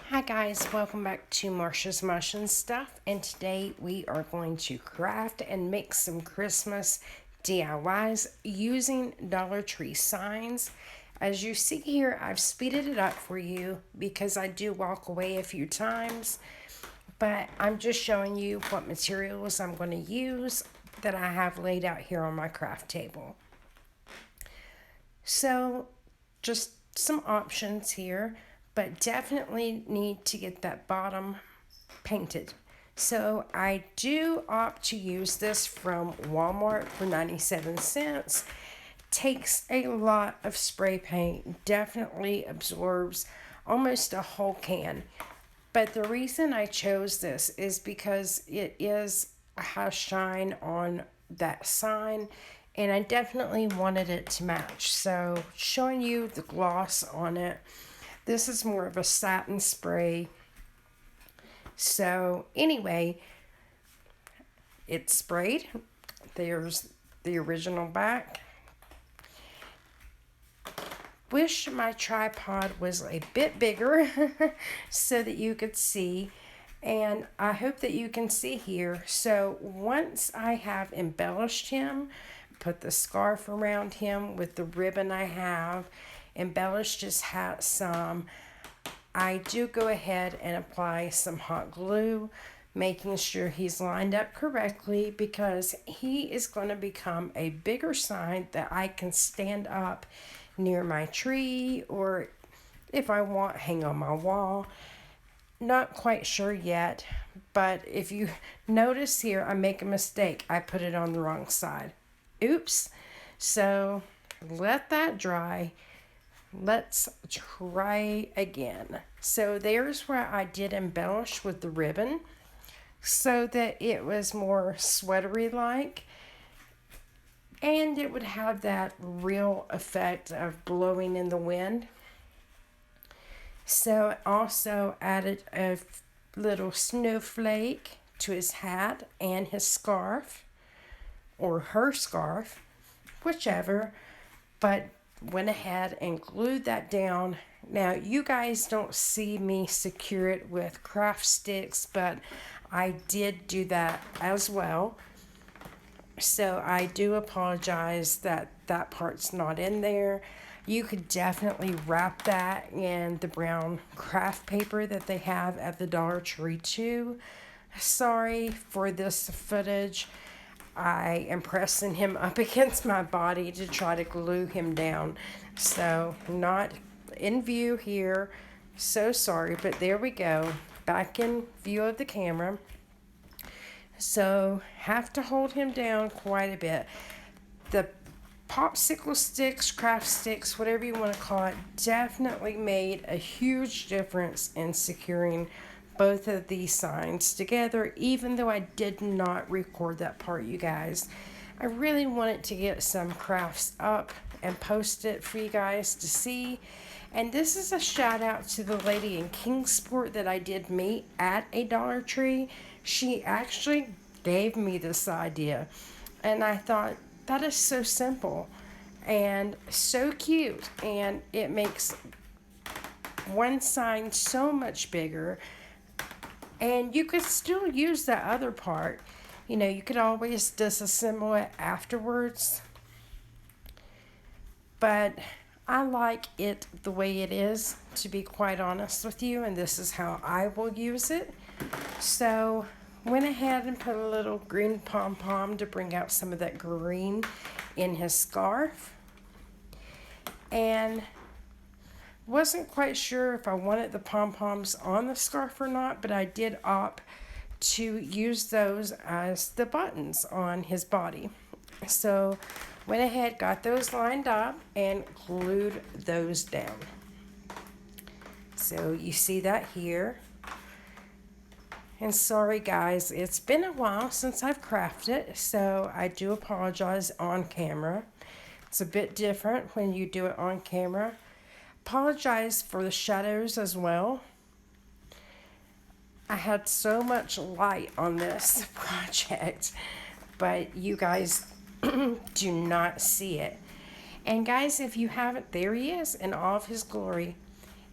Hi guys, welcome back to Marsha's Mush and Stuff, and today we are going to craft and make some Christmas DIYs using Dollar Tree signs. As you see here, I've speeded it up for you because I do walk away a few times, but I'm just showing you what materials I'm going to use that I have laid out here on my craft table. So, just some options here, but definitely need to get that bottom painted. So I do opt to use this from Walmart for 97 cents. Takes a lot of spray paint, definitely absorbs almost a whole can. But the reason I chose this is because it is a high shine on that sign, and I definitely wanted it to match. So showing you the gloss on it. This is more of a satin spray. So anyway, it's sprayed. There's the original back. Wish my tripod was a bit bigger so that you could see. And I hope that you can see here. So once I have embellished him, put the scarf around him with the ribbon I have, embellished his hat some, I do go ahead and apply some hot glue, making sure he's lined up correctly because he is going to become a bigger sign that I can stand up near my tree, or if I want, hang on my wall. Not quite sure yet, but if you notice here, I make a mistake. I put it on the wrong side. Oops. So let that dry. Let's try again. So there's where I did embellish with the ribbon so that it was more sweatery like, and it would have that real effect of blowing in the wind. So I also added a little snowflake to his hat and his scarf, or her scarf, whichever, but went ahead and glued that down. Now you guys don't see me secure it with craft sticks, but I did do that as well. So I do apologize that that part's not in there. You could definitely wrap that in the brown craft paper that they have at the Dollar Tree too. Sorry for this footage. I am pressing him up against my body to try to glue him down. So not in view here. So sorry, but there we go. Back in view of the camera. So have to hold him down quite a bit. The popsicle sticks, craft sticks, whatever you want to call it, definitely made a huge difference in securing both of these signs together, even though I did not record that part, you guys. I really wanted to get some crafts up and post it for you guys to see. And this is a shout out to the lady in Kingsport that I did meet at a Dollar Tree. She actually gave me this idea, and I thought that is so simple and so cute, and it makes one sign so much bigger. And you could still use that other part. You know, you could always disassemble it afterwards. But I like it the way it is, to be quite honest with you, and this is how I will use it. So went ahead and put a little green pom-pom to bring out some of that green in his scarf. And wasn't quite sure if I wanted the pom-poms on the scarf or not, but I did opt to use those as the buttons on his body. So went ahead, got those lined up, and glued those down. So you see that here. And sorry guys, it's been a while since I've crafted, so I do apologize on camera. It's a bit different when you do it on camera. Apologize for the shadows as well. I had so much light on this project, but you guys do not see it. And guys, if you haven't, there he is in all of his glory.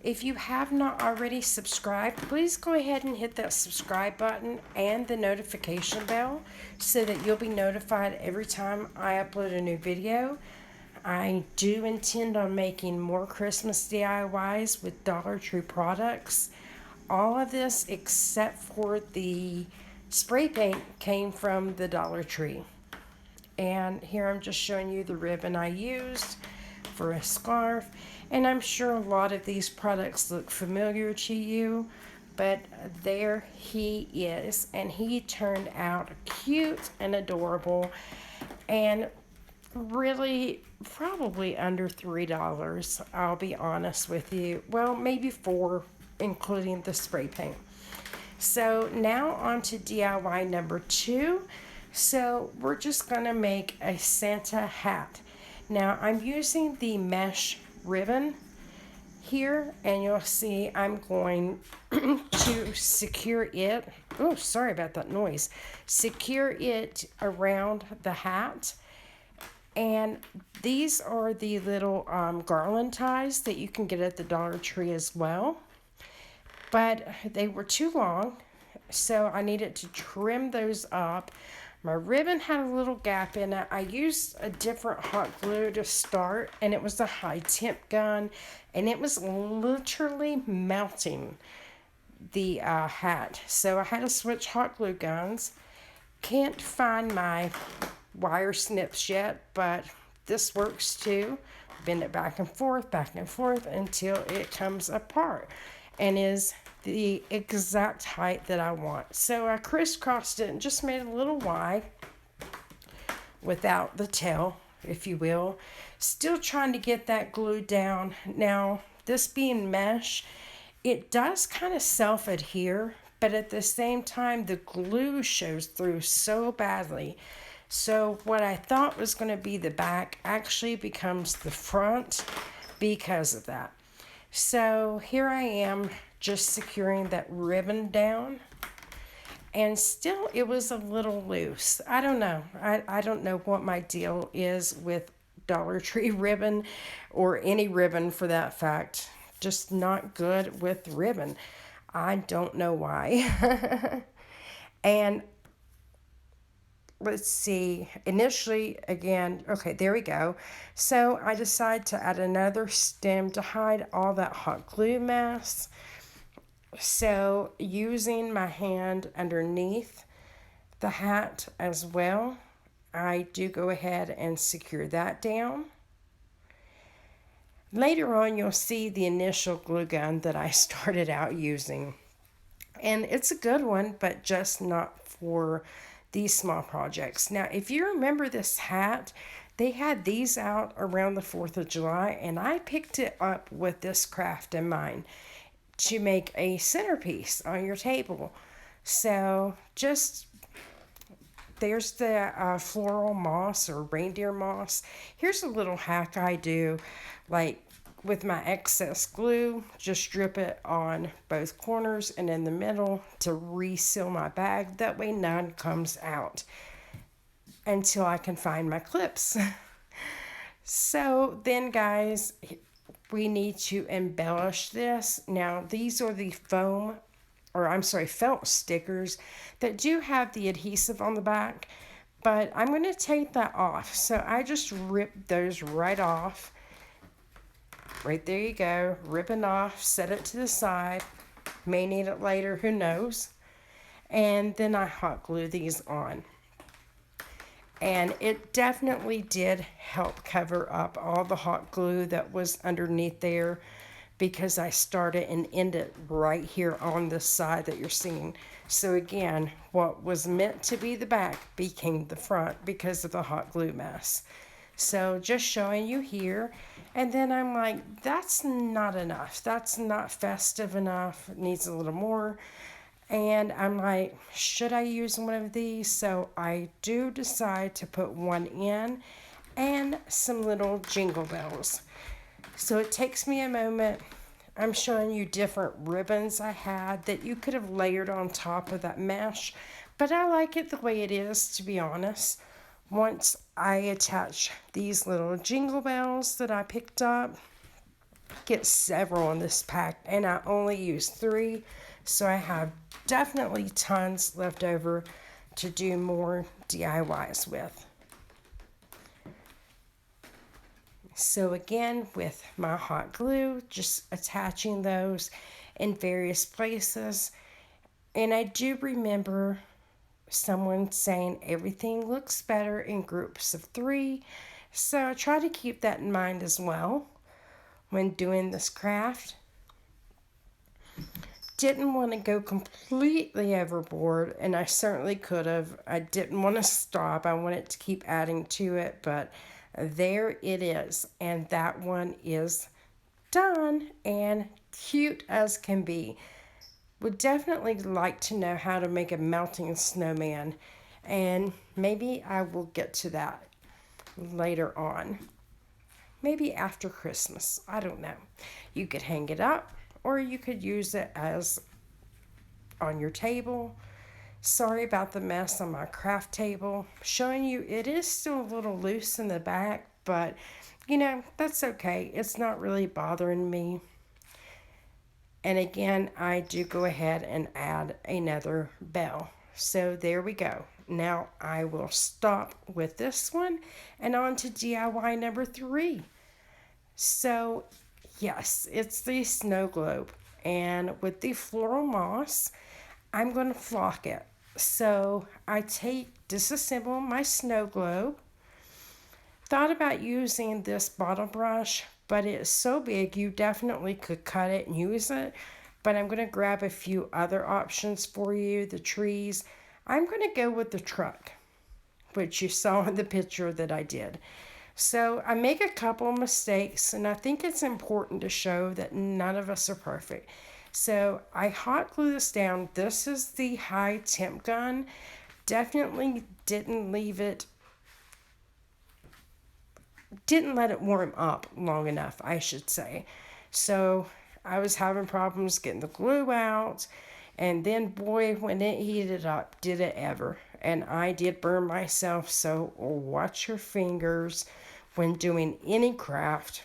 If you have not already subscribed, please go ahead and hit that subscribe button and the notification bell so that you'll be notified every time I upload a new video. I do intend on making more Christmas DIYs with Dollar Tree products. All of this except for the spray paint came from the Dollar Tree. And here I'm just showing you the ribbon I used for a scarf. And I'm sure a lot of these products look familiar to you, but there he is. And he turned out cute and adorable and really probably under $3, I'll be honest with you. Well, maybe 4, including the spray paint. So now on to DIY number 2. So we're just going to make a Santa hat. Now I'm using the mesh ribbon here, and you'll see I'm going to secure it. Oh, sorry about that noise. Secure it around the hat. And these are the little garland ties that you can get at the Dollar Tree as well. But they were too long, so I needed to trim those up. My ribbon had a little gap in it. I used a different hot glue to start, and it was a high temp gun, and it was literally melting the hat. So I had to switch hot glue guns. Can't find my wire snips yet, but this works too. Bend it back and forth until it comes apart and is the exact height that I want. So I crisscrossed it and just made a little Y without the tail, if you will. Still trying to get that glue down. Now, this being mesh, it does kind of self-adhere, but at the same time, the glue shows through so badly. So what I thought was going to be the back actually becomes the front because of that. So here I am just securing that ribbon down, and still it was a little loose. I don't know. I don't know what my deal is with Dollar Tree ribbon, or any ribbon for that fact. Just not good with ribbon. I don't know why. And let's see, initially, again, okay, there we go. So I decided to add another stem to hide all that hot glue mess. So using my hand underneath the hat as well, I do go ahead and secure that down. Later on, you'll see the initial glue gun that I started out using. And it's a good one, but just not for these small projects. Now, if you remember this hat, they had these out around the 4th of July, and I picked it up with this craft in mind to make a centerpiece on your table. So just, there's the floral moss or reindeer moss. Here's a little hack I do, like with my excess glue, just drip it on both corners and in the middle to reseal my bag. That way none comes out until I can find my clips. So then, guys, we need to embellish this. Now, these are the felt stickers that do have the adhesive on the back, but I'm going to take that off. So I just ripped those right off. Right there you go, ripping off, set it to the side. May need it later, who knows. And then I hot glue these on. And it definitely did help cover up all the hot glue that was underneath there, because I started and ended right here on this side that you're seeing. So again, what was meant to be the back became the front because of the hot glue mess. So just showing you here. And then I'm like, that's not enough. That's not festive enough. It needs a little more. And I'm like, should I use one of these? So I do decide to put one in, and some little jingle bells. So it takes me a moment. I'm showing you different ribbons I had that you could have layered on top of that mesh, but I like it the way it is, to be honest. Once I attach these little jingle bells that I picked up, get several in this pack, and I only use 3, so I have definitely tons left over to do more DIYs with. So again, with my hot glue, just attaching those in various places. And I do remember someone saying everything looks better in groups of 3. So I try to keep that in mind as well when doing this craft. Didn't want to go completely overboard, and I certainly could have. I didn't want to stop. I wanted to keep adding to it, but there it is. And that one is done and cute as can be. Would definitely like to know how to make a melting snowman, and maybe I will get to that later on. Maybe after Christmas. I don't know. You could hang it up or you could use it as on your table. Sorry about the mess on my craft table. Showing you it is still a little loose in the back, but that's okay. It's not really bothering me. And again, I do go ahead and add another bell. So there we go. Now I will stop with this one and on to DIY number 3. So yes, it's the snow globe. And with the floral moss, I'm going to flock it. So I disassemble my snow globe. Thought about using this bottle brush, but it's so big you definitely could cut it and use it. But I'm going to grab a few other options for you. The trees. I'm going to go with the truck, which you saw in the picture that I did. So I make a couple of mistakes, and I think it's important to show that none of us are perfect. So I hot glue this down. This is the high temp gun. Definitely didn't let it warm up long enough, I should say. So I was having problems getting the glue out, and then boy, when it heated up, did it ever. And I did burn myself, so watch your fingers when doing any craft.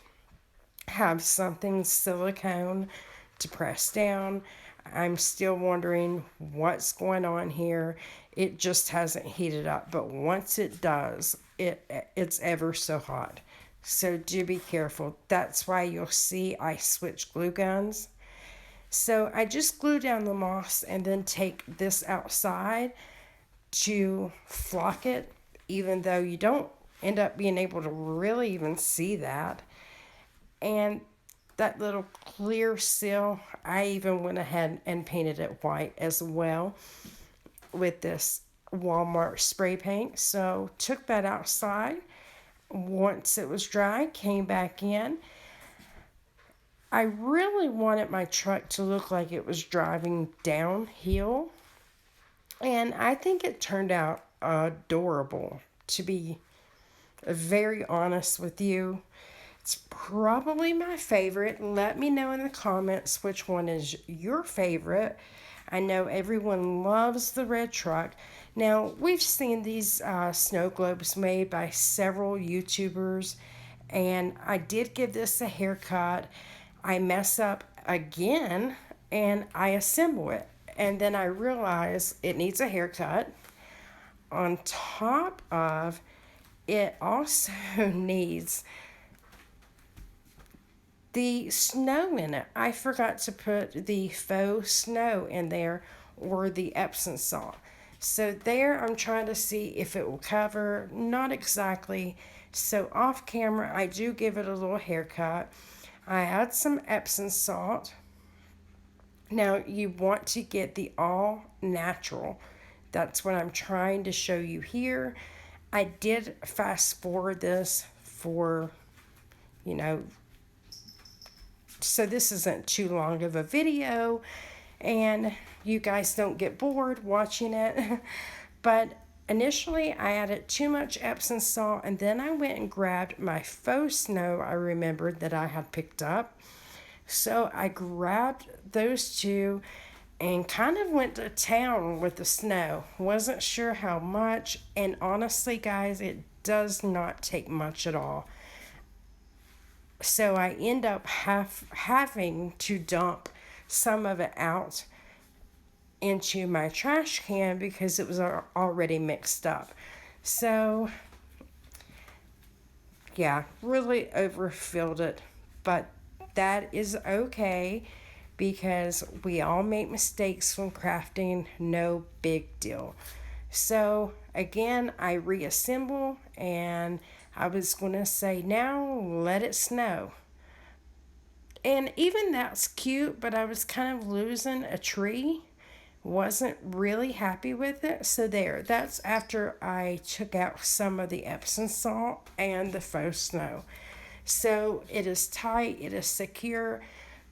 Have something silicone to press down. I'm still wondering what's going on here. It just hasn't heated up, but once it does, it's ever so hot. So do be careful. That's why you'll see I switch glue guns. So I just glue down the moss and then take this outside to flock it, even though you don't end up being able to really even see that. And that little clear seal, I even went ahead and painted it white as well with this Walmart spray paint. So took that outside. Once it was dry, came back in. I really wanted my truck to look like it was driving downhill, and I think it turned out adorable, to be very honest with you. It's probably my favorite. Let me know in the comments which one is your favorite. I know everyone loves the red truck. Now, we've seen these snow globes made by several YouTubers, and I did give this a haircut. I mess up again, and I assemble it. And then I realize it needs a haircut. On top of it also needs the snow in it. I forgot to put the faux snow in there or the Epsom salt. So there I'm trying to see if it will cover. Not exactly. So off camera I do give it a little haircut. I add some Epsom salt. Now you want to get the all natural. That's what I'm trying to show you here. I did fast forward this for, so this isn't too long of a video and you guys don't get bored watching it. But initially I added too much Epsom salt, and then I went and grabbed my faux snow I remembered that I had picked up. So I grabbed those two and kind of went to town with the snow. Wasn't sure how much, and honestly, guys, it does not take much at all. So I end up having to dump some of it out into my trash can because it was already mixed up. So, yeah, really overfilled it, but that is okay because we all make mistakes when crafting, no big deal. So, again, I reassemble, and I was going to say, now let it snow. And even that's cute, but I was kind of losing a tree. Wasn't really happy with it. So there, that's after I took out some of the Epsom salt and the faux snow. So it is tight, it is secure,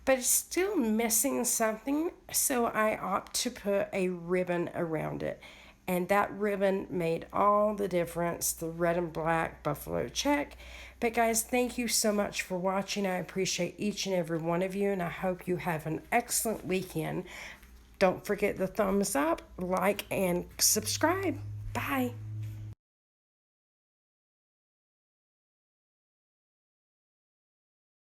but it's still missing something. So I opt to put a ribbon around it. And that ribbon made all the difference. The red and black buffalo check. But guys, thank you so much for watching. I appreciate each and every one of you, and I hope you have an excellent weekend. Don't forget the thumbs up, like, and subscribe. Bye.